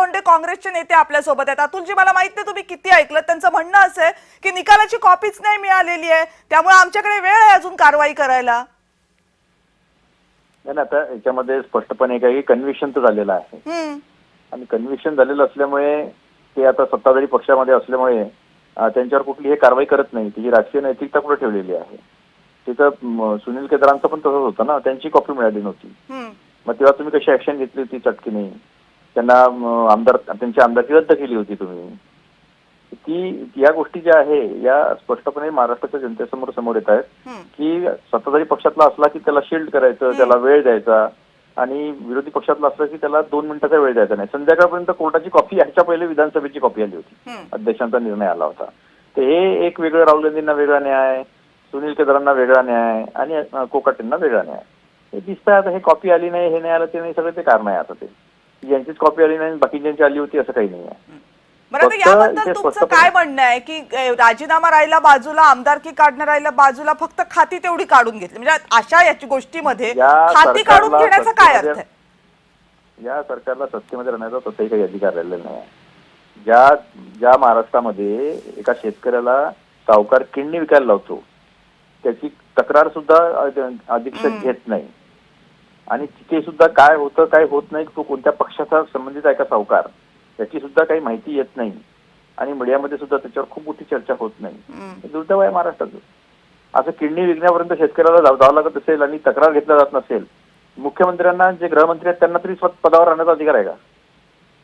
लोंढे काँग्रेसचे नेते आपल्यासोबत आहेत. अतुलजी, मला माहित नाही तुम्ही किती ऐकलं, त्यांचं म्हणणं असं आहे की निकालाची कॉपीच नाही मिळालेली आहे, त्यामुळे आमच्याकडे वेळ आहे अजून कारवाई करायला. नाही, आता याच्यामध्ये स्पष्टपणे काही कन्व्हिक्शन तर झालेलं आहे आणि कन्व्हिक्शन झालेलं असल्यामुळे ते आता सत्ताधारी पक्षामध्ये असल्यामुळे त्यांच्यावर कुठली हे कारवाई करत नाही. त्याची राजकीय नैतिकता पुढे ठेवलेली आहे. तिथं सुनील केदारांचं पण तसंच होतं ना, त्यांची कॉपी मिळाली नव्हती. मग तेव्हा तुम्ही कशी ऍक्शन घेतली होती चटकीने? त्यांना आमदार, त्यांची आमदारकी रद्द केली होती तुम्ही. ती या गोष्टी ज्या आहे या स्पष्टपणे महाराष्ट्राच्या जनतेसमोर समोर येत आहेत की सत्ताधारी पक्षातला असला की त्याला शिल्ड करायचं, त्याला वेळ द्यायचा, आणि विरोधी पक्षातला असला की त्याला 2 मिनिटाचा वेळ द्यायचा नाही. संध्याकाळपर्यंत कोर्टाची कॉपी, ह्याच्या पहिले विधानसभेची कॉपी आली होती, अध्यक्षांचा निर्णय आला होता. तर हे एक वेगळं, राहुल गांधींना वेगळा न्याय, सुनील केदारांना वेगळा न्याय आणि कोकाटेंना वेगळा न्याय. हे दिसतंय आता. हे कॉपी आली नाही, हे नाही आलं, ते नाही, सगळं ते कारण आहे आता. ते यांचीच कॉपी आली नाही, बाकीच्यांची आली होती असं काही नाही आहे. बरं, आता याबद्दल तुमचं काय म्हणणं आहे की राजीनामा राहिला बाजूला, आमदारकी काढणं राहिलं बाजूला, फक्त खाती तेवढी काढून घेतली, म्हणजे अशा याची गोष्टीमध्ये खाती काढून घेण्याचा काय अर्थ आहे? या सरकारला सत्तेमध्ये राहण्याचा तसाही काही अधिकार राहिलेला नाही. ज्या महाराष्ट्रामध्ये एका शेतकऱ्याला सावकार किडनी विकायला लावतो, त्याची तक्रार सुद्धा अधीक्षक घेत नाही, आणि तिथे सुद्धा काय होतं काय होत नाही, तो कोणत्या पक्षाचा संबंधित आहे का सावकार, त्याची सुद्धा काही माहिती येत नाही, आणि मीडियामध्ये सुद्धा त्याच्यावर खूप मोठी चर्चा होत नाही. दुर्दैव आहे महाराष्ट्राचं. असं किडनी विकण्यापर्यंत शेतकऱ्याला जावं लागत असेल आणि तक्रार घेतला जात नसेल, मुख्यमंत्र्यांना, जे गृहमंत्री आहेत त्यांना तरी पदावर राहण्याचा अधिकार आहे का?